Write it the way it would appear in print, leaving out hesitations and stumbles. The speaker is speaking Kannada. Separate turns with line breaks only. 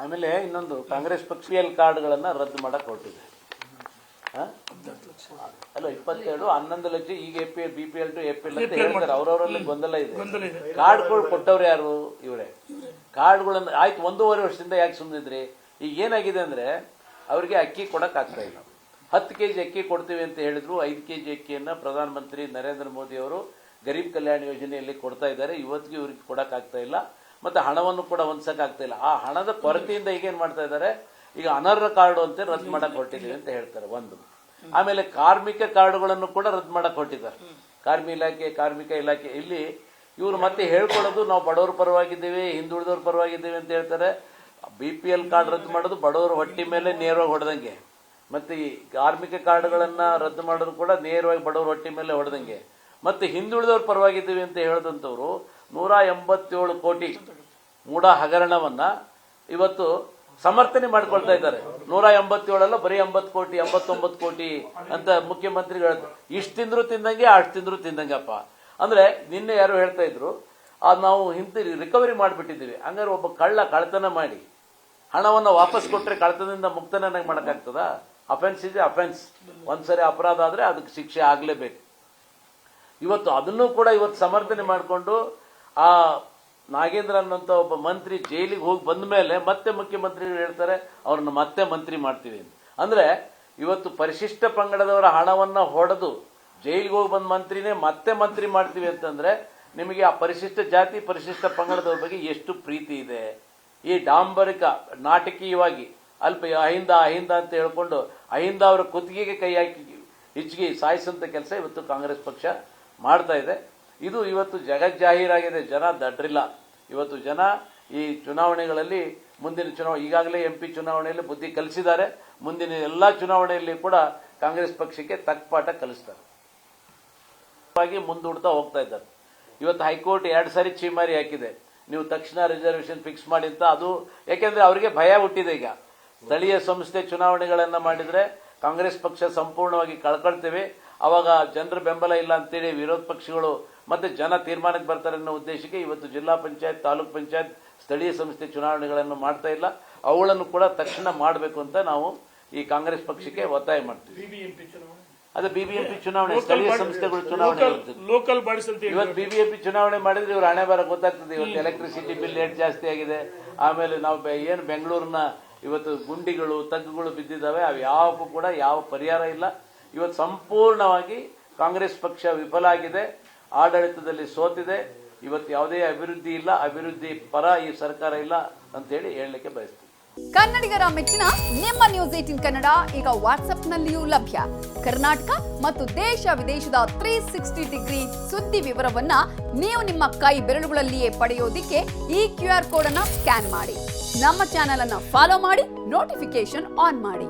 ಆಮೇಲೆ ಇನ್ನೊಂದು ಕಾಂಗ್ರೆಸ್ ಪಕ್ಷ ಕಾರ್ಡ್ಗಳನ್ನ ರದ್ದು ಮಾಡಕ್ ಹೊರಟಿದೆ. ಅಲ್ಲ 22 11 ಲಕ್ಷ ಈಗ BPL ಟು APL ಅಂತ ಹೇಳ್ತಾರೆ. ಅವ್ರವರಲ್ಲಿ ಗೊಂದಲ ಇದೆ. ಕಾರ್ಡ್ಗಳು ಕೊಟ್ಟವ್ರು ಯಾರು? ಇವರೇ. ಕಾರ್ಡ್ಗಳನ್ನ ಆಯ್ತು 1.5 ವರ್ಷದಿಂದ ಯಾಕೆ ಸುಮ್ಮನಿದ್ರಿ? ಈಗ ಏನಾಗಿದೆ ಅಂದ್ರೆ ಅವ್ರಿಗೆ ಅಕ್ಕಿ ಕೊಡಕ್ ಆಗ್ತಾ ಇಲ್ಲ. 10 kg ಅಕ್ಕಿ ಕೊಡ್ತೀವಿ ಅಂತ ಹೇಳಿದ್ರು. 5 kg ಅಕ್ಕಿಯನ್ನ ಪ್ರಧಾನಮಂತ್ರಿ ನರೇಂದ್ರ ಮೋದಿ ಅವರು ಗರೀಬ್ ಕಲ್ಯಾಣ ಯೋಜನೆಯಲ್ಲಿ ಕೊಡ್ತಾ ಇದ್ದಾರೆ. ಇವತ್ತಿಗೆ ಇವ್ರಿಗೆ ಕೊಡಕ್ ಆಗ್ತಾ ಇಲ್ಲ, ಮತ್ತೆ ಹಣವನ್ನು ಕೂಡ ಹೊಂದ್ಸಕ್ ಆಗ್ತಾ ಇಲ್ಲ. ಆ ಹಣದ ಕೊರತೆಯಿಂದ ಈಗೇನ್ ಮಾಡ್ತಾ ಇದ್ದಾರೆ, ಈಗ ಅನರ್ಹ ಕಾರ್ಡು ಅಂತ ರದ್ದು ಮಾಡಕ್ ಹೊರಟಿದ್ದೀವಿ ಅಂತ ಹೇಳ್ತಾರೆ ಒಂದು. ಆಮೇಲೆ ಕಾರ್ಮಿಕ ಕಾರ್ಡುಗಳನ್ನು ಕೂಡ ರದ್ದು ಮಾಡಕ್ ಹೊರಟಿದ್ದಾರೆ. ಕಾರ್ಮಿಕ ಇಲಾಖೆ ಇಲ್ಲಿ ಇವ್ರು ಮತ್ತೆ ಹೇಳ್ಕೊಳ್ಳೋದು ನಾವು ಬಡವರ ಪರವಾಗಿದ್ದೇವೆ, ಹಿಂದುಳಿದವ್ರ ಪರವಾಗಿದ್ದೇವೆ ಅಂತ ಹೇಳ್ತಾರೆ. BPL ಕಾರ್ಡ್ ರದ್ದು ಮಾಡೋದು ಬಡವರ ಹೊಟ್ಟಿ ಮೇಲೆ ನೇರವಾಗಿ ಹೊಡೆದಂಗೆ, ಮತ್ತೆ ಈ ಕಾರ್ಮಿಕ ಕಾರ್ಡ್ಗಳನ್ನ ರದ್ದು ಮಾಡೋದು ಕೂಡ ನೇರವಾಗಿ ಬಡವರ ಹೊಟ್ಟಿ ಮೇಲೆ ಹೊಡೆದಂಗೆ. ಮತ್ತೆ ಹಿಂದುಳಿದವ್ರ ಪರವಾಗಿದ್ದೀವಿ ಅಂತ ಹೇಳಿದಂಥವ್ರು 187 ಕೋಟಿ ಮೂಢ ಹಗರಣವನ್ನ ಇವತ್ತು ಸಮರ್ಥನೆ ಮಾಡ್ಕೊಳ್ತಾ ಇದ್ದಾರೆ. 187 ಅಲ್ಲ, ಬರೀ 80 ಕೋಟಿ 89 ಕೋಟಿ ಅಂತ ಮುಖ್ಯಮಂತ್ರಿಗಳು ಹೇಳ್ತಾರೆ. ಇಷ್ಟು ತಿಂದ್ರು ತಿಂದಂಗೆ, ಅಷ್ಟು ತಿಂದ್ರು ತಿಂದಂಗಪ್ಪ. ಅಂದ್ರೆ ನಿನ್ನೆ ಯಾರು ಹೇಳ್ತಾ ಇದ್ರು, ಅದು ನಾವು ರಿಕವರಿ ಮಾಡಿಬಿಟ್ಟಿದ್ದೀವಿ. ಹಂಗಾರೆ ಒಬ್ಬ ಕಳ್ಳತನ ಮಾಡಿ ಹಣವನ್ನು ವಾಪಸ್ ಕೊಟ್ಟರೆ ಕಳ್ಳತನದಿಂದ ಮುಕ್ತನಾಗಿ ಮಾಡೋಕ್ಕಾಗ್ತದ? ಅಫೆನ್ಸ್ ಇದೆ ಅಫೆನ್ಸ್. ಒಂದ್ಸರಿ ಅಪರಾಧ ಆದ್ರೆ ಅದಕ್ಕೆ ಶಿಕ್ಷೆ ಆಗ್ಲೇಬೇಕು. ಇವತ್ತು ಅದನ್ನು ಕೂಡ ಇವತ್ತು ಸಮರ್ಥನೆ ಮಾಡಿಕೊಂಡು ಆ ನಾಗೇಂದ್ರ ಅನ್ನೋಂಥ ಒಬ್ಬ ಮಂತ್ರಿ ಜೈಲಿಗೆ ಹೋಗಿ ಬಂದ ಮೇಲೆ ಮತ್ತೆ ಮುಖ್ಯಮಂತ್ರಿಗಳು ಹೇಳ್ತಾರೆ ಅವ್ರನ್ನ ಮತ್ತೆ ಮಂತ್ರಿ ಮಾಡ್ತೀವಿ ಅಂತ. ಅಂದ್ರೆ ಇವತ್ತು ಪರಿಶಿಷ್ಟ ಪಂಗಡದವರ ಹಣವನ್ನ ಹೊಡೆದು ಜೈಲಿಗೆ ಹೋಗಿ ಬಂದ ಮಂತ್ರಿನೇ ಮತ್ತೆ ಮಂತ್ರಿ ಮಾಡ್ತೀವಿ ಅಂತಂದ್ರೆ ನಿಮಗೆ ಆ ಪರಿಶಿಷ್ಟ ಜಾತಿ ಪರಿಶಿಷ್ಟ ಪಂಗಡದವ್ರ ಬಗ್ಗೆ ಎಷ್ಟು ಪ್ರೀತಿ ಇದೆ? ಈ ಡಾಂಬರಿಕ ನಾಟಕೀಯವಾಗಿ ಅಲ್ಪ ಅಹಿಂದ ಅಂತ ಹೇಳ್ಕೊಂಡು ಅಹಿಂದ ಅವರ ಕುತ್ತಿಗೆಗೆ ಕೈ ಹಾಕಿ ಹಿಚ್ಚಿಗೆ ಸಾಯಿಸಂತ ಕೆಲಸ ಇವತ್ತು ಕಾಂಗ್ರೆಸ್ ಪಕ್ಷ ಮಾಡ್ತಾ ಇದೆ. ಇದು ಇವತ್ತು ಜಗಜ್ಜಾಹೀರಾಗಿದೆ. ಜನ ದಡ್ರಿಲ್ಲ. ಇವತ್ತು ಜನ ಈ ಚುನಾವಣೆಗಳಲ್ಲಿ ಮುಂದಿನ ಈಗಾಗಲೇ MP ಚುನಾವಣೆಯಲ್ಲಿ ಬುದ್ಧಿ ಕಲಿಸಿದ್ದಾರೆ. ಮುಂದಿನ ಎಲ್ಲಾ ಚುನಾವಣೆಯಲ್ಲಿ ಕೂಡ ಕಾಂಗ್ರೆಸ್ ಪಕ್ಷಕ್ಕೆ ತಕ್ಕ ಪಾಠ ಕಲಿಸ್ತಾರೆ. ಮುಂದೂಡ್ತಾ ಹೋಗ್ತಾ ಇದ್ದಾರೆ. ಇವತ್ತು ಹೈಕೋರ್ಟ್ 2 ಸಾರಿ ಚೀಮಾರಿ ಹಾಕಿದೆ, ನೀವು ತಕ್ಷಣ ರಿಸರ್ವೇಶನ್ ಫಿಕ್ಸ್ ಮಾಡಿ ಅಂತ. ಅದು ಯಾಕೆಂದ್ರೆ ಅವರಿಗೆ ಭಯ ಹುಟ್ಟಿದೆ. ಈಗ ಸ್ಥಳೀಯ ಸಂಸ್ಥೆ ಚುನಾವಣೆಗಳನ್ನ ಮಾಡಿದ್ರೆ ಕಾಂಗ್ರೆಸ್ ಪಕ್ಷ ಸಂಪೂರ್ಣವಾಗಿ ಕಳ್ಕೊಳ್ತೇವೆ, ಅವಾಗ ಜನರ ಬೆಂಬಲ ಇಲ್ಲ ಅಂತೇಳಿ ವಿರೋಧ ಪಕ್ಷಗಳು ಮತ್ತೆ ಜನ ತೀರ್ಮಾನಕ್ಕೆ ಬರ್ತಾರೆ ಅನ್ನೋ ಉದ್ದೇಶಕ್ಕೆ ಇವತ್ತು ಜಿಲ್ಲಾ ಪಂಚಾಯತ್, ತಾಲೂಕ್ ಪಂಚಾಯತ್, ಸ್ಥಳೀಯ ಸಂಸ್ಥೆ ಚುನಾವಣೆಗಳನ್ನು ಮಾಡ್ತಾ ಇಲ್ಲ. ಅವುಗಳನ್ನು ಕೂಡ ತಕ್ಷಣ ಮಾಡಬೇಕು ಅಂತ ನಾವು ಈ ಕಾಂಗ್ರೆಸ್ ಪಕ್ಷಕ್ಕೆ ಒತ್ತಾಯ ಮಾಡ್ತೀವಿ. ಅದೇ BBMP ಚುನಾವಣೆ, ಸ್ಥಳೀಯ ಸಂಸ್ಥೆಗಳು ಚುನಾವಣೆ, ಇವತ್ತು BBMP ಚುನಾವಣೆ ಮಾಡಿದ್ರೆ ಇವ್ರ ಹಣೆ ಬರ ಗೊತ್ತಾಗ್ತದೆ. ಇವತ್ತು ಎಲೆಕ್ಟ್ರಿಸಿಟಿ ಬಿಲ್ ರೇಟ್ ಜಾಸ್ತಿ ಆಗಿದೆ. ಆಮೇಲೆ ನಾವು ಏನು ಬೆಂಗಳೂರಿನ ಇವತ್ತು ಗುಂಡಿಗಳು ತಗ್ಗುಗಳು ಬಿದ್ದಿದ್ದಾವೆ, ಅವು ಯಾವಕ್ಕೂ ಕೂಡ ಯಾವ ಪರಿಹಾರ ಇಲ್ಲ. ಇವತ್ತು ಸಂಪೂರ್ಣವಾಗಿ ಕಾಂಗ್ರೆಸ್ ಪಕ್ಷ ವಿಫಲ ಆಗಿದೆ, ಆಡಳಿತದಲ್ಲಿ ಸೋತಿದೆ. ಇವತ್ತು ಯಾವುದೇ ಅಭಿವೃದ್ಧಿ ಇಲ್ಲ, ಅಭಿವೃದ್ಧಿ ಪರ ಈ ಸರ್ಕಾರ ಇಲ್ಲ ಅಂತೇಳಿ ಹೇಳಲಿಕ್ಕೆ ಬಯಸ್ತೀವಿ.
ಕನ್ನಡಿಗರ ಮೆಚ್ಚಿನ ನಿಮ್ಮ ನ್ಯೂಸ್ 18 ಕನ್ನಡ ಈಗ ವಾಟ್ಸ್ಆಪ್ನಲ್ಲಿಯೂ ಲಭ್ಯ. ಕರ್ನಾಟಕ ಮತ್ತು ದೇಶ ವಿದೇಶದ 360 ಡಿಗ್ರಿ ಸುದ್ದಿ ವಿವರವನ್ನ ನೀವು ನಿಮ್ಮ ಕೈ ಬೆರಳುಗಳಲ್ಲಿಯೇ ಪಡೆಯೋದಿಕ್ಕೆ ಈ QR ಕೋಡ್ ಅನ್ನ ಸ್ಕ್ಯಾನ್ ಮಾಡಿ. ನಮ್ಮ ಚಾನೆಲ್ ಅನ್ನ ಫಾಲೋ ಮಾಡಿ, ನೋಟಿಫಿಕೇಶನ್ ಆನ್ ಮಾಡಿ.